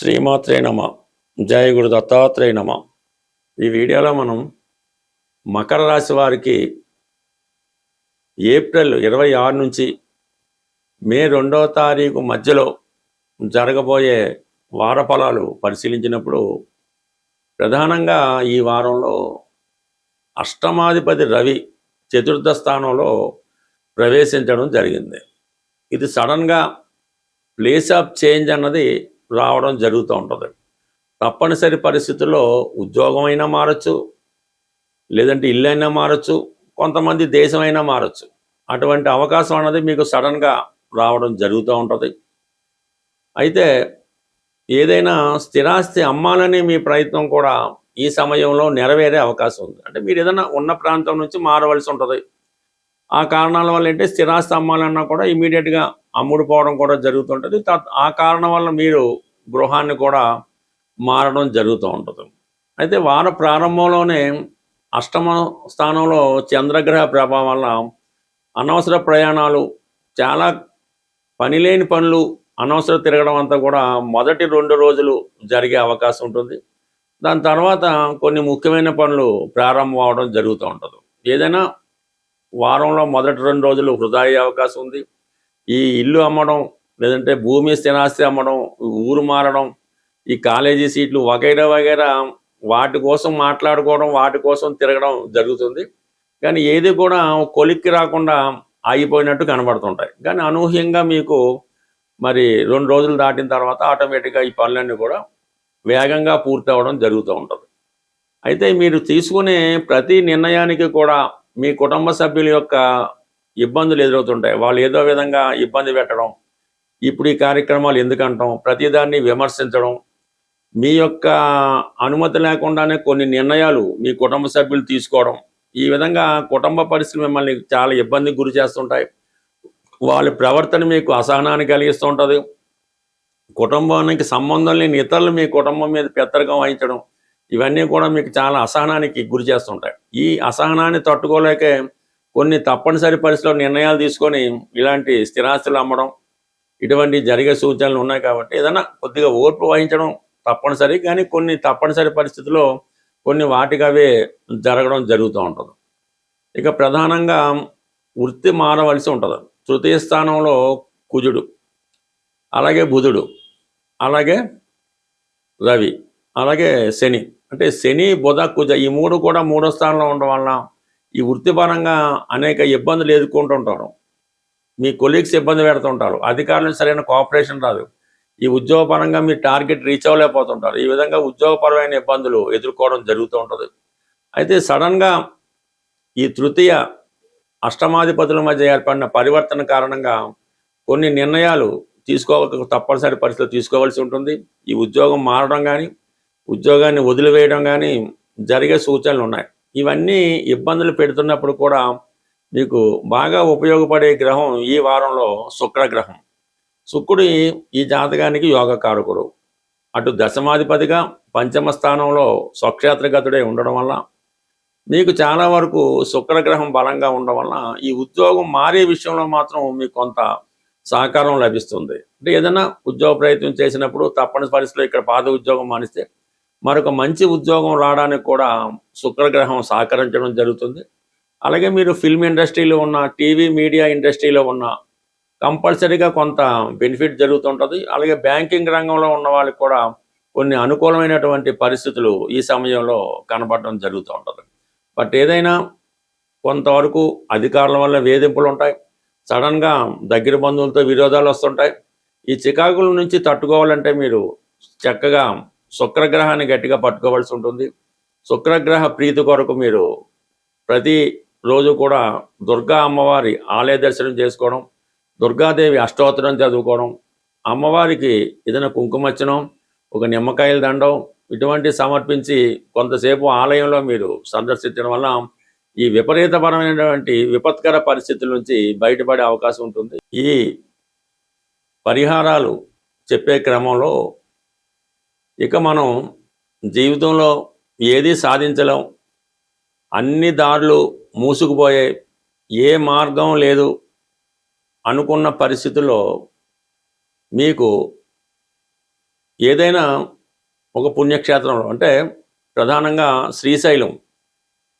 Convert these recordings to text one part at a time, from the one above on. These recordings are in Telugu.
శ్రీమాత్రే నమ. జయ గురు దత్తాత్రేయ నమ. ఈ వీడియోలో మనం మకర రాశి వారికి ఏప్రిల్ 26 నుంచి మే 2వ తారీఖు మధ్యలో జరగబోయే వార ఫలాలు పరిశీలించినప్పుడు ప్రధానంగా ఈ వారంలో అష్టమాధిపతి రవి చతుర్థ స్థానంలో ప్రవేశించడం జరిగింది. ఇది సడన్గా ప్లేస్ ఆఫ్ చేంజ్ అన్నది రావడం జరుగుతూ ఉంటుంది. తప్పనిసరి పరిస్థితుల్లో ఉద్యోగం అయినా మారచ్చు, లేదంటే ఇల్లు అయినా మారచ్చు, కొంతమంది దేశమైనా మారచ్చు. అటువంటి అవకాశం అన్నది మీకు సడన్గా రావడం జరుగుతూ ఉంటుంది. అయితే ఏదైనా స్థిరాస్తి అమ్మాలని మీ ప్రయత్నం కూడా ఈ సమయంలో నెరవేరే అవకాశం ఉంది. అంటే మీరు ఏదైనా ఉన్న ప్రాంతం నుంచి మారవలసి ఉంటుంది. ఆ కారణాల వల్ల ఏంటంటే స్థిరాస్తి అమ్మాలన్నా కూడా ఇమీడియట్గా అమ్ముడుపోవడం కూడా జరుగుతుంటుంది. ఆ కారణం వల్ల మీరు గృహాన్ని కూడా మారడం జరుగుతూ ఉంటుంది. అయితే వార ప్రారంభంలోనే అష్టమ స్థానంలో చంద్రగ్రహ ప్రభావం వల్ల అనవసర ప్రయాణాలు, చాలా పనిలేని పనులు, అనవసర తిరగడం అంతా కూడా మొదటి 2 రోజులు జరిగే అవకాశం ఉంటుంది. దాని తర్వాత కొన్ని ముఖ్యమైన పనులు ప్రారంభం అవడం జరుగుతూ ఉంటుంది. ఏదైనా వారంలో మొదటి 2 రోజులు వృధా అయ్యే అవకాశం ఉంది. ఈ ఇల్లు అమ్మడం, లేదంటే భూమి స్థిరాస్తి అమ్మడం, ఊరు మారడం, ఈ కాలేజీ సీట్లు వగైరా వగైరా వాటి కోసం మాట్లాడుకోవడం, వాటి కోసం తిరగడం జరుగుతుంది. కానీ ఏది కూడా కొలిక్కి రాకుండా ఆగిపోయినట్టు కనబడుతుంటాయి. కానీ అనూహ్యంగా మీకు మరి 2 రోజులు దాటిన తర్వాత ఆటోమేటిక్గా ఈ పనులన్నీ కూడా వేగంగా పూర్తి అవ్వడం జరుగుతూ ఉంటుంది. అయితే మీరు తీసుకునే ప్రతి నిర్ణయానికి కూడా మీ కుటుంబ సభ్యుల యొక్క ఇబ్బందులు ఎదురవుతుంటాయి. వాళ్ళు ఏదో విధంగా ఇబ్బంది పెట్టడం, ఇప్పుడు ఈ కార్యక్రమాలు ఎందుకంటాం, ప్రతిదాన్ని విమర్శించడం, మీ యొక్క అనుమతి లేకుండానే కొన్ని నిర్ణయాలు మీ కుటుంబ సభ్యులు తీసుకోవడం, ఈ విధంగా కుటుంబ పరిస్థితులు మిమ్మల్ని చాలా ఇబ్బందికి గురి చేస్తుంటాయి. వాళ్ళ ప్రవర్తన మీకు అసహనాన్ని కలిగిస్తూ ఉంటుంది. కుటుంబానికి సంబంధం లేని ఇతరులు మీ కుటుంబం మీద పెత్తరకం వహించడం, ఇవన్నీ కూడా మీకు చాలా అసహనానికి గురి చేస్తుంటాయి. ఈ అసహనాన్ని తట్టుకోలేకే కొన్ని తప్పనిసరి పరిస్థితుల్లో నిర్ణయాలు తీసుకొని ఇలాంటి స్థిరాస్తులు అమ్మడం, ఇటువంటి జరిగే సూచనలు ఉన్నాయి. కాబట్టి ఏదైనా కొద్దిగా ఓర్పు వహించడం తప్పనిసరి. కానీ కొన్ని తప్పనిసరి పరిస్థితుల్లో కొన్ని వాటికవే జరగడం జరుగుతూ ఉంటుంది. ఇక ప్రధానంగా వృత్తి మారవలసి ఉంటుంది. తృతీయ స్థానంలో కుజుడు, అలాగే బుధుడు, అలాగే రవి, అలాగే శని. అంటే శని, బుధ, కుజ ఈ 3 కూడా 3వ స్థానంలో ఉండడం వలన ఈ వృత్తిపరంగా అనేక ఇబ్బందులు ఎదుర్కొంటుంటారు. మీ కొలీగ్స్ ఇబ్బంది పెడుతుంటారు, అధికారులకు సరైన కోఆపరేషన్ రాదు, ఈ ఉద్యోగపరంగా మీరు టార్గెట్ రీచ్ అవ్వలేకపోతుంటారు. ఈ విధంగా ఉద్యోగపరమైన ఇబ్బందులు ఎదుర్కోవడం జరుగుతూ ఉంటుంది. అయితే సడన్గా ఈ తృతీయ అష్టమాధిపతుల మధ్య ఏర్పడిన పరివర్తన కారణంగా కొన్ని నిర్ణయాలు తప్పనిసరి పరిస్థితులు తీసుకోవాల్సి ఉంటుంది. ఈ ఉద్యోగం మారడం కానీ, ఉద్యోగాన్ని వదిలివేయడం కానీ జరిగే సూచనలు ఉన్నాయి. ఇవన్నీ ఇబ్బందులు పెడుతున్నప్పుడు కూడా మీకు బాగా ఉపయోగపడే గ్రహం ఈ వారంలో శుక్రగ్రహం. శుక్రుడు ఈ జాతకానికి యోగకారకుడు. అటు దశమాధిపతిగా పంచమ స్థానంలో స్వక్షేత్రగతుడై ఉండడం వల్ల మీకు చాలా వరకు శుక్రగ్రహం బలంగా ఉండడం వల్ల ఈ ఉద్యోగం మారే విషయంలో మాత్రం మీకు కొంత సహకారం లభిస్తుంది. అంటే ఏదైనా ఉద్యోగ ప్రయత్నం చేసినప్పుడు తప్పని పరిస్థితుల్లో ఇక్కడ పాత ఉద్యోగం మానిస్తే మరొక మంచి ఉద్యోగం రావడానికి కూడా శుక్రగ్రహం సహకరించడం జరుగుతుంది. అలాగే మీరు ఫిల్మ్ ఇండస్ట్రీలో ఉన్న, టీవీ మీడియా ఇండస్ట్రీలో ఉన్న కంపల్సరీగా కొంత బెనిఫిట్ జరుగుతుంటుంది. అలాగే బ్యాంకింగ్ రంగంలో ఉన్న వాళ్ళకి కూడా కొన్ని అనుకూలమైనటువంటి పరిస్థితులు ఈ సమయంలో కనబడడం జరుగుతూ ఉంటుంది. బట్ ఏదైనా కొంతవరకు అధికారుల వల్ల వేధింపులు ఉంటాయి, సడన్గా దగ్గర బంధువులతో విరోధాలు వస్తుంటాయి. ఈ చికాకుల నుంచి తట్టుకోవాలంటే మీరు చక్కగా శుక్రగ్రహాన్ని గట్టిగా పట్టుకోవాల్సి ఉంటుంది. శుక్రగ్రహ ప్రీతి కొరకు మీరు ప్రతి రోజు కూడా దుర్గా అమ్మవారి ఆలయ దర్శనం చేసుకోవడం, దుర్గాదేవి అష్టోత్తరం చదువుకోవడం, అమ్మవారికి ఏదైనా కుంకుమర్చనం, ఒక నిమ్మకాయల దండం ఇటువంటి సమర్పించి కొంతసేపు ఆలయంలో మీరు సందర్శించడం వల్ల ఈ విపరీతపరమైనటువంటి విపత్కర పరిస్థితుల నుంచి బయటపడే అవకాశం ఉంటుంది. ఈ పరిహారాలు చెప్పే క్రమంలో ఇక మనం జీవితంలో ఏది సాధించలేం, అన్ని దారులు మూసుకుపోయాయి, ఏ మార్గం లేదు అనుకున్న పరిస్థితుల్లో మీకు ఏదైనా ఒక పుణ్యక్షేత్రంలో అంటే ప్రధానంగా శ్రీశైలం,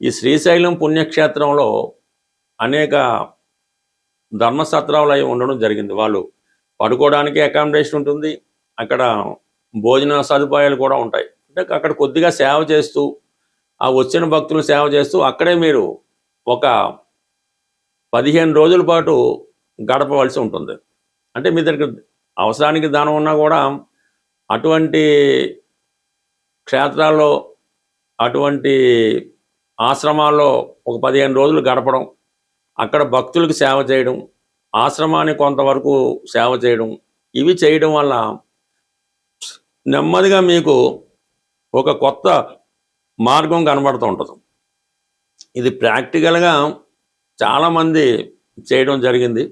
ఈ శ్రీశైలం పుణ్యక్షేత్రంలో అనేక ధర్మసత్రాలు అవి ఉండడం జరిగింది. వాళ్ళు పడుకోవడానికి అకామిడేషన్ ఉంటుంది, అక్కడ భోజన సదుపాయాలు కూడా ఉంటాయి. అంటే అక్కడ కొద్దిగా సేవ చేస్తూ ఆ వచ్చిన భక్తులు సేవ చేస్తూ అక్కడే మీరు ఒక 15 రోజుల పాటు గడపవలసి ఉంటుంది. అంటే మీ దగ్గర అవసరానికి ధనం ఉన్నా కూడా అటువంటి క్షేత్రాల్లో అటువంటి ఆశ్రమాల్లో ఒక 15 రోజులు గడపడం, అక్కడ భక్తులకు సేవ చేయడం, ఆశ్రమానికి కొంతవరకు సేవ చేయడం, ఇవి చేయడం వల్ల నెమ్మదిగా మీకు ఒక కొత్త మార్గం కనబడుతూ ఉంటుంది. ఇది ప్రాక్టికల్గా చాలామంది చేయడం జరిగింది.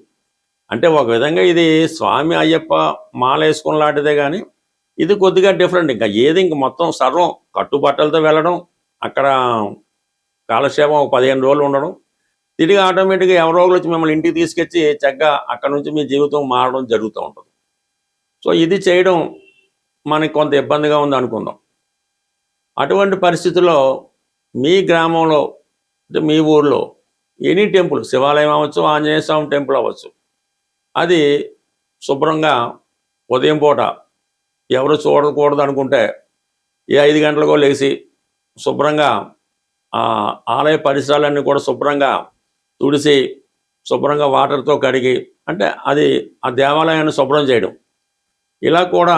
అంటే ఒక విధంగా ఇది స్వామి అయ్యప్ప మాల వేసుకుని లాంటిదే, కానీ ఇది కొద్దిగా డిఫరెంట్. ఇంకా ఏది ఇంక మొత్తం సర్వం కట్టుబట్టలతో వెళ్ళడం, అక్కడ కాలక్షేపం ఒక 15 రోజులు ఉండడం, తిరిగి ఆటోమేటిక్గా ఎవరో ఒకరు వచ్చి మిమ్మల్ని ఇంటికి తీసుకొచ్చి చక్కగా అక్కడ నుంచి మీ జీవితం మారడం జరుగుతూ ఉంటుంది. సో ఇది చేయడం మనకి కొంత ఇబ్బందిగా ఉంది అనుకుందాం. అటువంటి పరిస్థితుల్లో మీ గ్రామంలో అంటే మీ ఊర్లో ఎనీ టెంపుల్, శివాలయం అవ్వచ్చు, ఆంజనేయ స్వామి టెంపుల్ అవ్వచ్చు, అది శుభ్రంగా ఉదయం పూట ఎవరు చూడకూడదు అనుకుంటే 5 గంటలకో లేచి శుభ్రంగా ఆలయ పరిసరాలన్నీ కూడా శుభ్రంగా తుడిసి శుభ్రంగా వాటర్తో కడిగి, అంటే అది ఆ దేవాలయాన్ని శుభ్రం చేయడం. ఇలా కూడా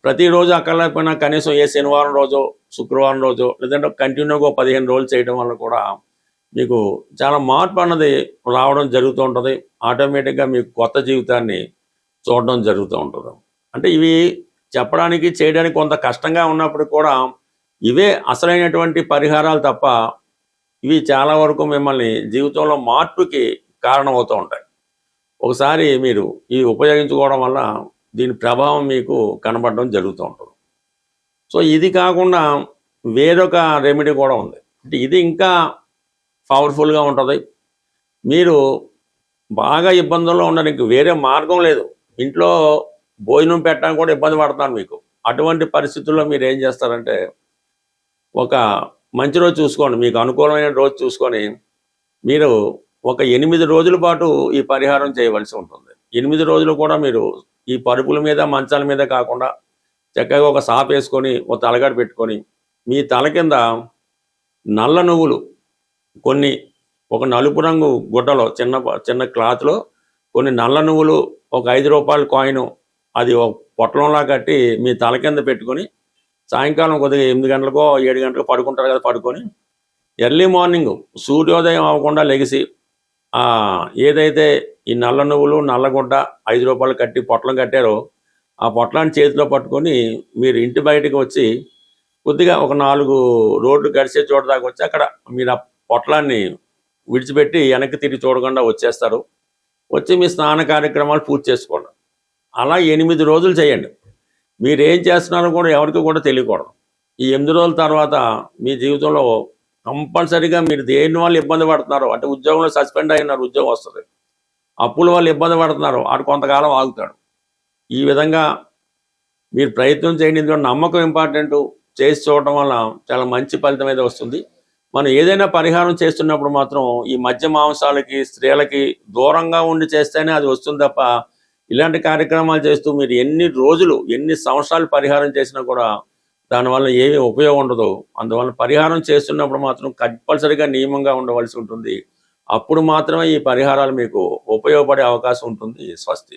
ప్రతిరోజు అక్కర్లేకపోయినా కనీసం ఏ శనివారం రోజు, శుక్రవారం రోజు, లేదంటే కంటిన్యూగా 15 రోజులు చేయడం వల్ల కూడా మీకు చాలా మార్పు అన్నది రావడం జరుగుతూ ఉంటుంది. ఆటోమేటిక్గా మీకు కొత్త జీవితాన్ని చూడడం జరుగుతూ ఉంటుంది. అంటే ఇవి చెప్పడానికి చేయడానికి కొంత కష్టంగా ఉన్నప్పుడు కూడా ఇవే అసలైనటువంటి పరిహారాలు తప్ప, ఇవి చాలా వరకు మిమ్మల్ని జీవితంలో మార్పుకి కారణమవుతూ ఉంటాయి. ఒకసారి మీరు ఇవి ఉపయోగించుకోవడం వల్ల దీని ప్రభావం మీకు కనబడడం జరుగుతూ ఉంటుంది. సో ఇది కాకుండా వేరొక రెమెడీ కూడా ఉంది. అంటే ఇది ఇంకా పవర్ఫుల్గా ఉంటుంది. మీరు బాగా ఇబ్బందుల్లో ఉండడానికి వేరే మార్గం లేదు, ఇంట్లో భోజనం పెట్టడానికి కూడా ఇబ్బంది పడుతున్నారు మీకు. అటువంటి పరిస్థితుల్లో మీరు ఏం చేస్తారంటే, ఒక మంచి రోజు చూసుకోండి, మీకు అనుకూలమైన రోజు చూసుకొని మీరు ఒక 8 రోజుల పాటు ఈ పరిహారం చేయవలసి ఉంటుంది. 8 రోజులు కూడా మీరు ఈ పరుపుల మీద, మంచాల మీద కాకుండా చక్కగా ఒక సాప వేసుకొని, ఒక తలగడ పెట్టుకొని, మీ తల కింద నల్ల నువ్వులు కొన్ని, ఒక నలుపు రంగు గుడ్డలో చిన్న చిన్న క్లాత్లో కొన్ని నల్ల నువ్వులు, ఒక 5 రూపాయల కాయిన్, అది ఒక పొట్లంలా కట్టి మీ తల కింద పెట్టుకొని సాయంకాలం కొద్దిగా 8 గంటలకో 7 గంటలకో పడుకుంటారు కదా, పడుకొని ఎర్లీ మార్నింగ్ సూర్యోదయం అవ్వకుండా లెగిసి ఏదైతే ఈ నల్ల నువ్వులు, నల్లగుడ్డ 5 రూపాయలు కట్టి పొట్లం కట్టారో ఆ పొట్లాన్ని చేతిలో పట్టుకొని మీరు ఇంటి బయటకు వచ్చి కొద్దిగా ఒక 4 రోడ్లు గడిచే చోట దాకా వచ్చి అక్కడ మీరు ఆ పొట్లాన్ని విడిచిపెట్టి వెనక్కి తిరిగి చూడకుండా వచ్చేస్తారు. వచ్చి మీ స్నాన కార్యక్రమాలు పూర్తి చేసుకోండి. అలా 8 రోజులు చేయండి. మీరు ఏం చేస్తున్నారో కూడా ఎవరికి కూడా తెలియకూడదు. ఈ 8 రోజుల తర్వాత మీ జీవితంలో కంపల్సరీగా మీరు దేని వల్ల ఇబ్బంది పడుతున్నారో, అంటే ఉద్యోగంలో సస్పెండ్ అయినారు, ఉద్యోగం వస్తుంది, అప్పుల వల్ల ఇబ్బంది పడుతున్నారు, ఆడు కొంతకాలం ఆగుతాడు. ఈ విధంగా మీరు ప్రయత్నం చేయండి. ఇందులో నమ్మకం ఇంపార్టెంట్. చేసి చూడటం వల్ల చాలా మంచి ఫలితం అయితే వస్తుంది. మనం ఏదైనా పరిహారం చేస్తున్నప్పుడు మాత్రం ఈ మద్య మాంసాలకి, స్త్రీలకి దూరంగా ఉండి చేస్తేనే అది వస్తుంది తప్ప, ఇలాంటి కార్యక్రమాలు చేస్తూ మీరు ఎన్ని రోజులు, ఎన్ని సంవత్సరాలు పరిహారం చేసినా కూడా దానివల్ల ఏమీ ఉపయోగం ఉండదు. అందువల్ల పరిహారం చేస్తున్నప్పుడు మాత్రం కంపల్సరీగా నియమంగా ఉండవలసి ఉంటుంది. అప్పుడు మాత్రమే ఈ పరిహారాలు మీకు ఉపయోగపడే అవకాశం ఉంటుంది. స్వస్తి.